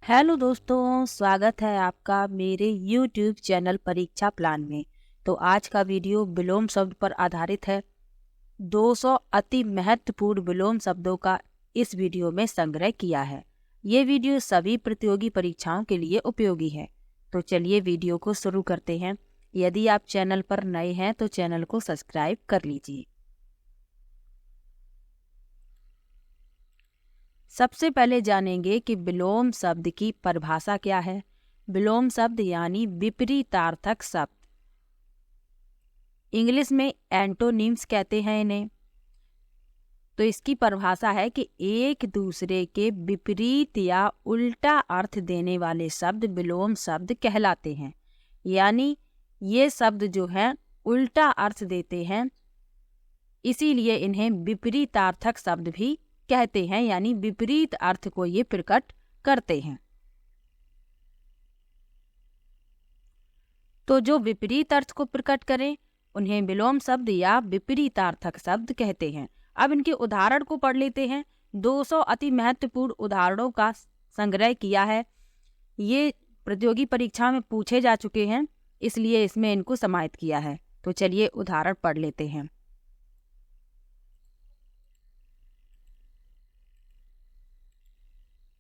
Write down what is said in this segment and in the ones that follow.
Hello दोस्तों, स्वागत है आपका मेरे YouTube चैनल परीक्षा प्लान में। तो आज का वीडियो विलोम शब्द पर आधारित है। 200 अति महत्वपूर्ण विलोम शब्दों का इस वीडियो में संग्रह किया है। ये वीडियो सभी प्रतियोगी परीक्षाओं के लिए उपयोगी है। तो चलिए वीडियो को शुरू करते हैं। यदि आप चैनल पर नए हैं तो चैनल को सब्सक्राइब कर लीजिए। सबसे पहले जानेंगे कि विलोम शब्द की परिभाषा क्या है। विलोम शब्द यानी विपरीतार्थक शब्द, इंग्लिश में एंटोनिम्स कहते हैं इन्हें। तो इसकी परिभाषा है कि एक दूसरे के विपरीत या उल्टा अर्थ देने वाले शब्द विलोम शब्द कहलाते हैं। यानी ये शब्द जो हैं उल्टा अर्थ देते हैं, इसीलिए इन्हें विपरीतार्थक शब्द भी कहते हैं, यानी विपरीत अर्थ को ये प्रकट करते हैं। तो जो विपरीत अर्थ को प्रकट करें उन्हें विलोम शब्द या विपरीतार्थक शब्द कहते हैं। अब इनके उदाहरण को पढ़ लेते हैं। 200 अति महत्वपूर्ण उदाहरणों का संग्रह किया है। ये प्रतियोगी परीक्षा में पूछे जा चुके हैं, इसलिए इसमें इनको समाहित किया है। तो चलिए उदाहरण पढ़ लेते हैं।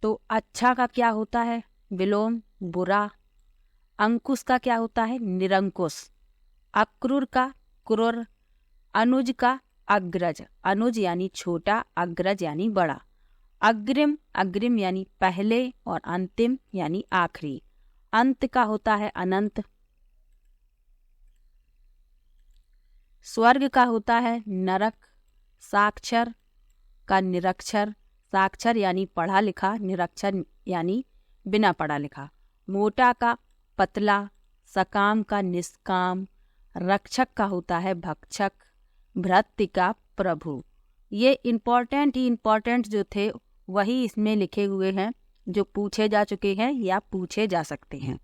तो अच्छा का क्या होता है? विलोम बुरा। अंकुश का क्या होता है? निरंकुश। अक्रूर का क्रूर। अनुज का अग्रज, अनुज यानी छोटा, अग्रज यानी बड़ा। अग्रिम, अग्रिम यानी पहले, और अंतिम यानी आखिरी। अंत का होता है अनंत। स्वर्ग का होता है नरक। साक्षर का निरक्षर, साक्षर यानी पढ़ा लिखा, निरक्षर यानी बिना पढ़ा लिखा। मोटा का पतला, सकाम का निष्काम। रक्षक का होता है भक्षक। भृत्य का प्रभु। ये इम्पोर्टेंट जो थे वही इसमें लिखे हुए हैं, जो पूछे जा चुके हैं या पूछे जा सकते हैं।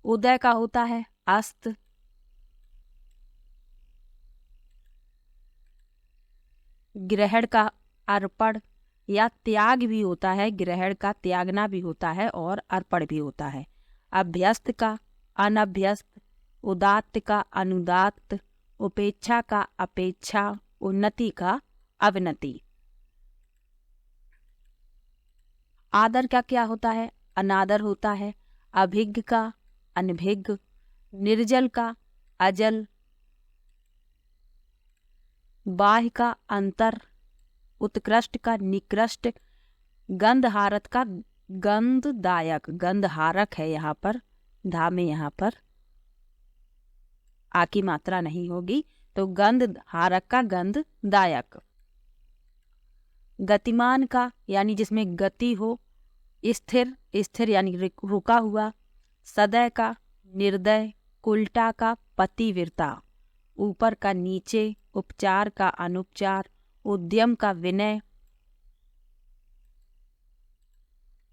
उदय का होता है अस्त। ग्रहण का अर्पण या त्याग भी होता है, ग्रहण का त्यागना भी होता है और अर्पण भी होता है। अभ्यस्त का अनभ्यस्त। उदात्त का अनुदात्त। उपेक्षा का अपेक्षा। उन्नति का अवनति। आदर का क्या होता है? अनादर होता है। अभिज्ञ का अनभिज्ञ। निर्जल का अजल। बाह्य का अंतर। उत्कृष्ट का निकृष्ट। गंधहारक का गंधदायक, गंधहारक है यहाँ पर, धा में यहाँ पर आ की मात्रा नहीं होगी, तो गंधहारक का गंधदायक। गतिमान का यानी जिसमें गति हो। स्थिर, स्थिर यानी रुका हुआ। सदय का निर्दय। उल्टा का पतिव्रता। ऊपर का नीचे। उपचार का अनुपचार। उद्यम का विनय।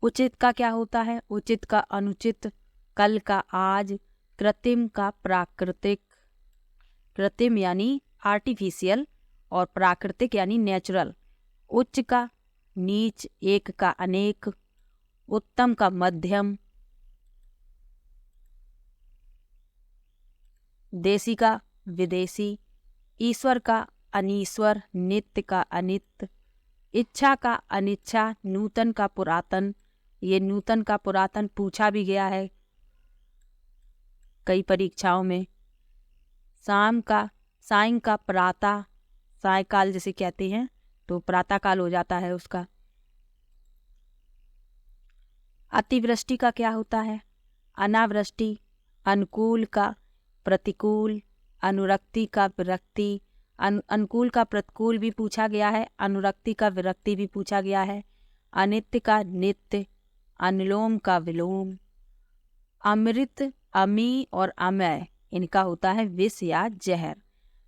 उचित का क्या होता है? उचित का अनुचित। कल का आज। कृत्रिम का प्राकृतिक। कृत्रिम यानी आर्टिफिशियल और प्राकृतिक यानी नेचुरल। उच्च का नीच। एक का अनेक। उत्तम का मध्यम। देसी का विदेशी। ईश्वर का अनीश्वर। नित्य का अनित्य। इच्छा का अनिच्छा। नूतन का पुरातन। ये नूतन का पुरातन पूछा भी गया है कई परीक्षाओं में। शाम का सायं का प्रातः, सायकाल जिसे कहते हैं, तो प्रातः काल हो जाता है उसका। अतिवृष्टि का क्या होता है? अनावृष्टि। अनुकूल का प्रतिकूल। अनुरक्ति का विरक्ति। अनुकूल का प्रतिकूल भी पूछा गया है, अनुरक्ति का विरक्ति भी पूछा गया है। अनित्य का नित्य। अनुलोम का विलोम। अमृत, अमी और अमय, इनका होता है विष या जहर।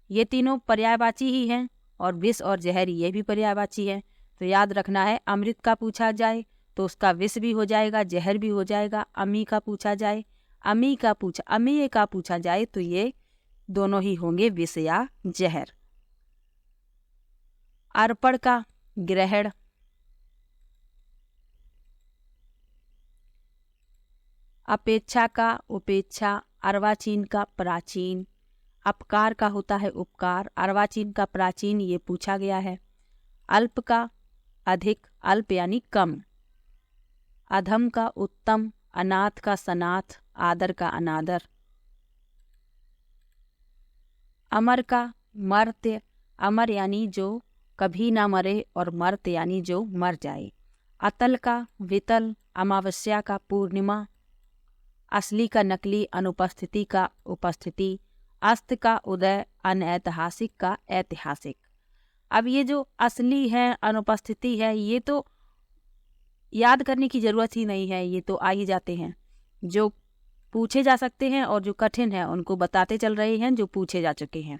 ये तीनों पर्यायवाची ही हैं, और विष और जहर ये भी पर्यायवाची है। तो याद रखना है, अमृत का पूछा जाए तो उसका विष भी हो जाएगा, जहर भी हो जाएगा। अमी का पूछा जाए, अमेय का पूछा जाए तो ये दोनों ही होंगे विष या जहर। अर्पण का ग्रहण। अपेक्षा का उपेक्षा, अर्वाचीन का प्राचीन। अपकार का होता है उपकार, अर्वाचीन का प्राचीन, ये पूछा गया है। अल्प का अधिक, अल्प यानी कम। अधम का उत्तम, अनाथ का सनाथ, आदर का अनादर। अमर का मर्त्य, अमर यानी जो कभी ना मरे और मर्त्य यानी जो मर जाए। अतल का वितल, अमावस्या का पूर्णिमा। असली का नकली, अनुपस्थिति का उपस्थिति। अस्त का उदय, अनैतिहासिक का ऐतिहासिक। अब ये जो असली है, अनुपस्थिति है, ये तो याद करने की जरूरत ही नहीं है, ये तो आ ही जाते हैं। जो पूछे जा सकते हैं और जो कठिन है उनको बताते चल रहे हैं जो पूछे जा चुके हैं।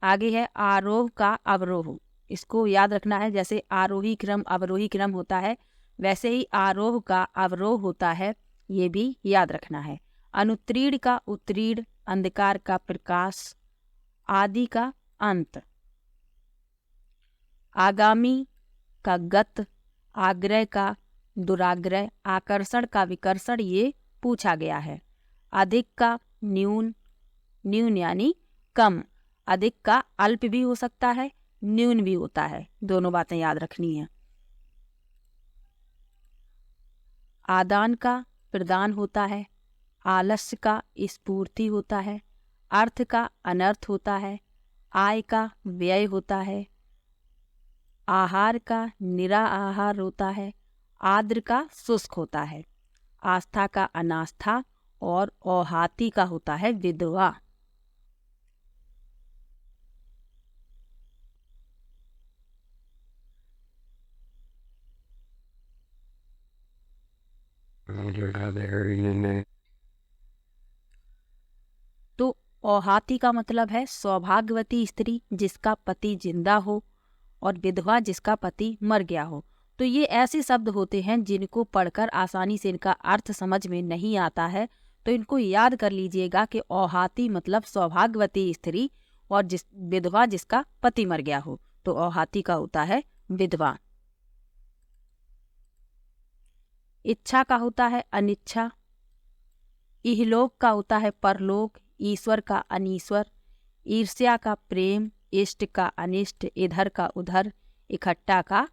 आगे है आरोह का अवरोह, इसको याद रखना है। जैसे आरोही क्रम अवरोही क्रम होता है, वैसे ही आरोह का अवरोह होता है, ये भी याद रखना है। अनुत्तीर्ण का उत्तीर्ण, अंधकार का प्रकाश, आदि का अंत। आगामी का गत, आग्रह का दुराग्रह, आकर्षण का विकर्षण, ये पूछा गया है। अधिक का न्यून, न्यून यानी कम। अधिक का अल्प भी हो सकता है, न्यून भी होता है, दोनों बातें याद रखनी है। आदान का प्रदान होता है, आलस्य का स्फूर्ति होता है, अर्थ का अनर्थ होता है, आय का व्यय होता है, आहार का निरा आहार होता है, आर्द्र का शुष्क होता है, आस्था का अनास्था और औहाती का होता है विधवा। तो औहाती का मतलब है सौभाग्यवती स्त्री जिसका पति जिंदा हो, और विधवा जिसका पति मर गया हो। तो ये ऐसे शब्द होते हैं जिनको पढ़कर आसानी से इनका अर्थ समझ में नहीं आता है, तो इनको याद कर लीजिएगा कि औहाती मतलब सौभाग्यवती स्त्री, और विधवा जिसका पति मर गया हो, तो औहाती का होता है विधवा। इच्छा का होता है अनिच्छा, इहलोक का होता है परलोक, ईश्वर का अनीश्वर, ईर्ष्या का प्रेम, इष्ट का अनिष्ट, इधर का उधर, इकट्ठा का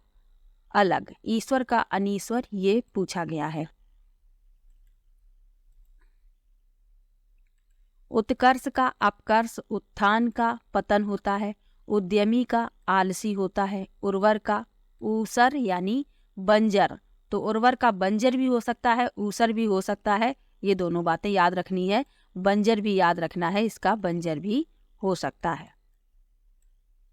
अलग। ईश्वर का अनीश्वर ये पूछा गया है। उत्कर्ष का अपकर्ष, उत्थान का पतन होता है, उद्यमी का आलसी होता है, उर्वर का ऊसर यानी बंजर, तो उर्वर का बंजर भी हो सकता है, ऊसर भी हो सकता है, ये दोनों बातें याद रखनी है। बंजर भी याद रखना है, इसका बंजर भी हो सकता है,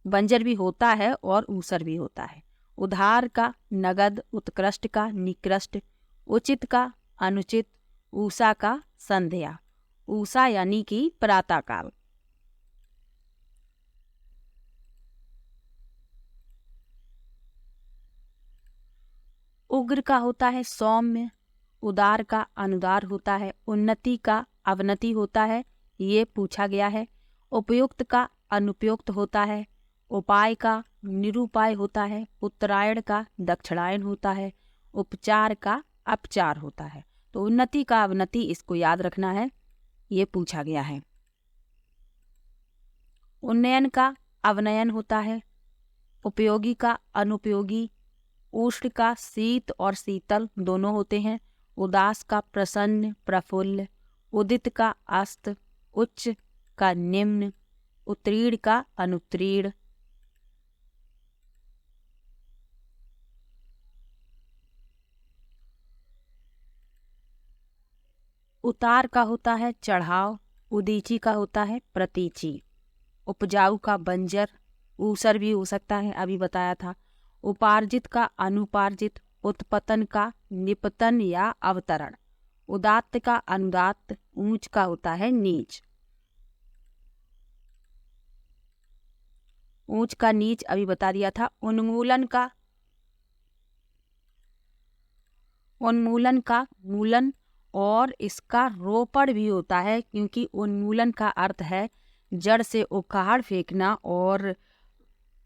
बंजर भी होता है और ऊसर भी होता है। उधार का नगद, उत्कृष्ट का निकृष्ट, उचित का अनुचित, ऊषा का संध्या, ऊषा यानी कि प्रातःकाल। उग्र का होता है सौम्य, उदार का अनुदार होता है, उन्नति का अवनति होता है, ये पूछा गया है। उपयुक्त का अनुपयुक्त होता है, उपाय का निरुपाय होता है, उत्तरायण का दक्षिणायन होता है, उपचार का अपचार होता है। तो उन्नति का अवनति, इसको याद रखना है, ये पूछा गया है। उन्नयन का अवनयन होता है, उपयोगी का अनुपयोगी, उष्ण का शीत और शीतल दोनों होते हैं, उदास का प्रसन्न प्रफुल्ल, उदित का अस्त, उच्च का निम्न, उत्तीर्ण का अनुत्तीर्ण। उतार का होता है चढ़ाव, उदीची का होता है प्रतीची, उपजाऊ का बंजर, ऊसर भी हो सकता है, अभी बताया था। उपार्जित का अनुपार्जित, उत्पतन का निपतन या अवतरण, उदात्त का अनुदात्त, ऊंच का होता है नीच। ऊंच का नीच अभी बता दिया था। उन्मूलन का मूलन, और इसका रोपण भी होता है, क्योंकि उन्मूलन का अर्थ है जड़ से उखाड़ फेंकना, और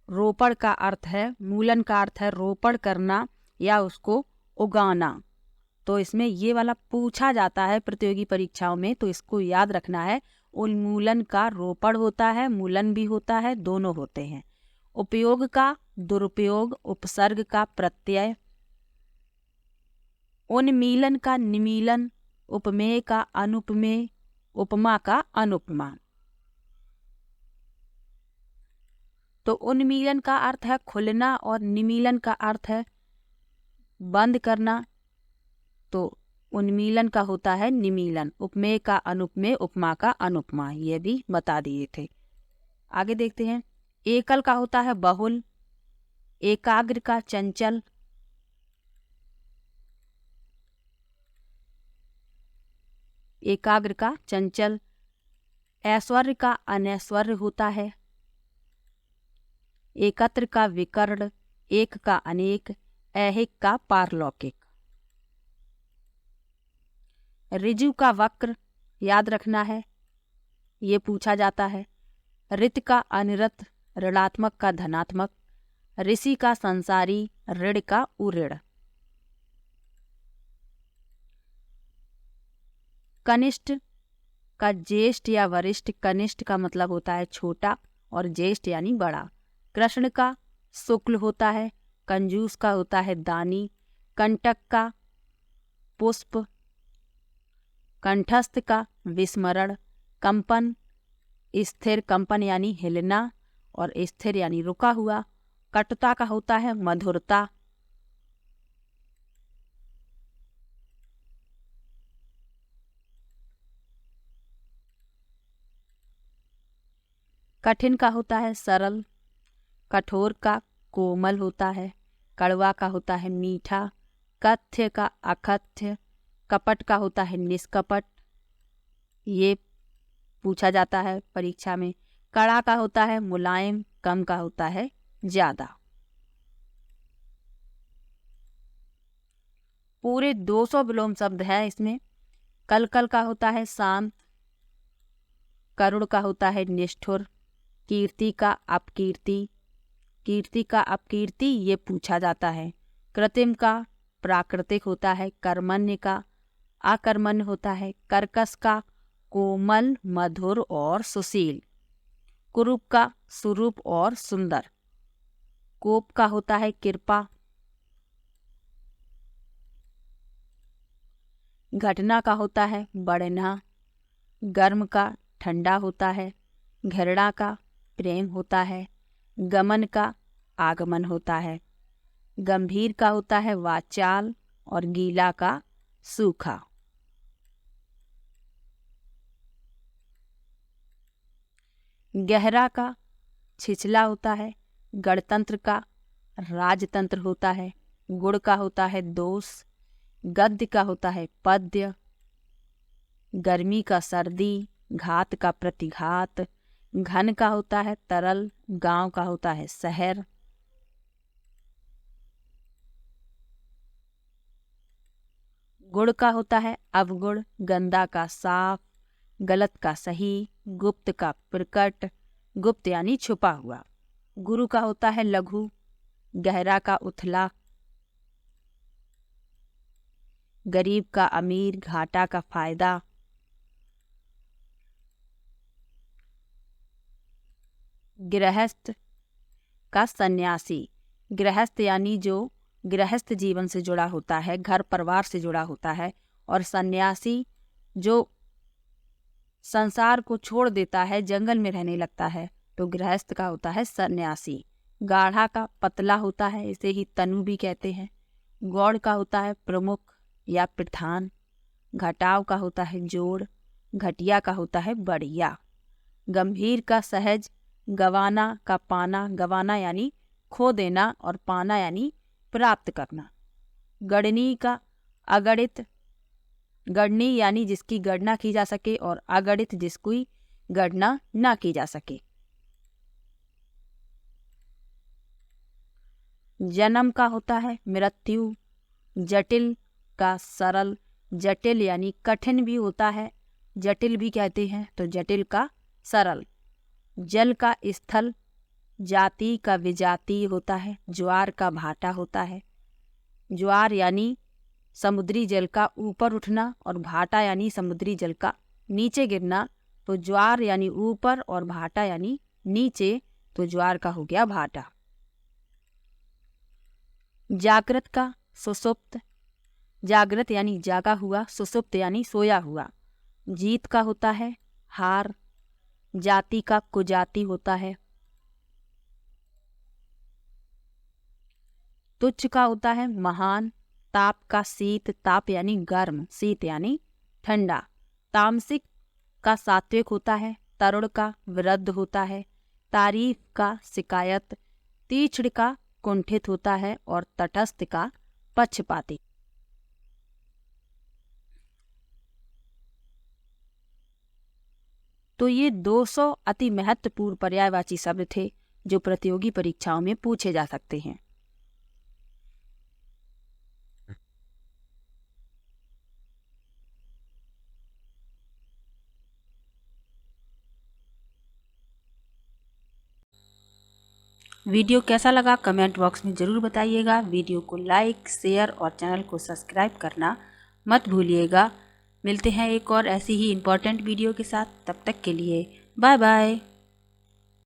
रोपण का अर्थ है, मूलन का अर्थ है रोपण करना या उसको उगाना। तो इसमें ये वाला पूछा जाता है प्रतियोगी परीक्षाओं में, तो इसको याद रखना है। उन्मूलन का रोपण होता है, मूलन भी होता है, दोनों होते हैं। उपयोग का दुरुपयोग, उपसर्ग का प्रत्यय, उन्मीलन का निमीलन, उपमेय का अनुपमेय, उपमा का अनुपमा। तो उन्मीलन का अर्थ है खुलना और निमीलन का अर्थ है बंद करना, तो उन्मीलन का होता है निमीलन। उपमेय का अनुपमेय, उपमा का अनुपमा, ये भी बता दिए थे। आगे देखते हैं। एकल का होता है बहुल, एकाग्र का चंचल, एकाग्र का चंचल, ऐश्वर्य का अनैश्वर्य होता है, एकत्र का विकर्ण, एक का अनेक, ऐहिक का पारलौकिक। ऋजु का वक्र याद रखना है, ये पूछा जाता है। ऋत का अनिरत, ऋणात्मक का धनात्मक, ऋषि का संसारी, ऋण का उऋण। कनिष्ठ का ज्येष्ठ या वरिष्ठ, कनिष्ठ का मतलब होता है छोटा और ज्येष्ठ यानी बड़ा। कृष्ण का शुक्ल होता है, कंजूस का होता है दानी, कंटक का पुष्प, कंठस्थ का विस्मरण, कंपन स्थिर, कंपन यानी हिलना और स्थिर यानी रुका हुआ। कटुता का होता है मधुरता, कठिन का होता है सरल, कठोर का कोमल होता है, कड़वा का होता है मीठा, कथ्य का अकथ्य, कपट का होता है निष्कपट, ये पूछा जाता है परीक्षा में। कड़ा का होता है मुलायम, कम का होता है ज्यादा। पूरे 200 विलोम शब्द है इसमें। कलकल का होता है शांत, करुण का होता है निष्ठुर, कीर्ति का अपकीर्ति, कीर्ति का अपकीर्ति ये पूछा जाता है। कृत्रिम का प्राकृतिक होता है, कर्मण्य का अकर्मण्य होता है, कर्कश का कोमल मधुर और सुशील, कुरूप का सुरूप और सुंदर, कोप का होता है कृपा, घटना का होता है बढ़ना, गर्म का ठंडा होता है, घृणा का प्रेम होता है, गमन का आगमन होता है, गंभीर का होता है वाचाल और गीला का सूखा। गहरा का छिछला होता है, गणतंत्र का राजतंत्र होता है, गुण का होता है दोष, गद्य का होता है पद्य, गर्मी का सर्दी, घात का प्रतिघात, घन का होता है तरल, गांव का होता है शहर। गुण का होता है अवगुण, गंदा का साफ, गलत का सही, गुप्त का प्रकट, गुप्त यानी छुपा हुआ। गुरु का होता है लघु, गहरा का उथला, गरीब का अमीर, घाटा का फायदा। गृहस्थ का सन्यासी, गृहस्थ यानी जो गृहस्थ जीवन से जुड़ा होता है, घर परिवार से जुड़ा होता है, और सन्यासी जो संसार को छोड़ देता है, जंगल में रहने लगता है, तो गृहस्थ का होता है सन्यासी। गाढ़ा का पतला होता है, इसे ही तनु भी कहते हैं। गौड़ का होता है प्रमुख या प्रधान, घटाव का होता है जोड़, घटिया का होता है बढ़िया। गंभीर का सहज, गवाना का पाना, गवाना यानी खो देना और पाना यानी प्राप्त करना। गणनी का अगणित, गणनी यानी जिसकी गणना की जा सके और अगणित जिसकी गणना ना की जा सके। जन्म का होता है मृत्यु, जटिल का सरल, जटिल यानी कठिन भी होता है, जटिल भी कहते हैं, तो जटिल का सरल। जल का स्थल, जाति का विजाति होता है, ज्वार का भाटा होता है। ज्वार यानी समुद्री जल का ऊपर उठना और भाटा यानी समुद्री जल का नीचे गिरना, तो ज्वार यानी ऊपर और भाटा यानी नीचे, तो ज्वार का हो गया भाटा। जागृत का सुषुप्त, जागृत यानी जागा हुआ, सुषुप्त यानी सोया हुआ। जीत का होता है हार, जाति का कुजाति होता है। तुच्छ का होता है महान, ताप का शीत, ताप यानी गर्म, शीत यानी ठंडा। तामसिक का सात्विक होता है, तरुण का वृद्ध होता है, तारीफ का शिकायत, तीक्ष्ण का कुंठित होता है और तटस्थ का पक्षपाती। तो ये 200 अति महत्वपूर्ण पर्यायवाची शब्द थे जो प्रतियोगी परीक्षाओं में पूछे जा सकते हैं। वीडियो कैसा लगा कमेंट बॉक्स में ज़रूर बताइएगा। वीडियो को लाइक, शेयर और चैनल को सब्सक्राइब करना मत भूलिएगा। मिलते हैं एक और ऐसी ही इम्पोर्टेंट वीडियो के साथ, तब तक के लिए बाय बाय।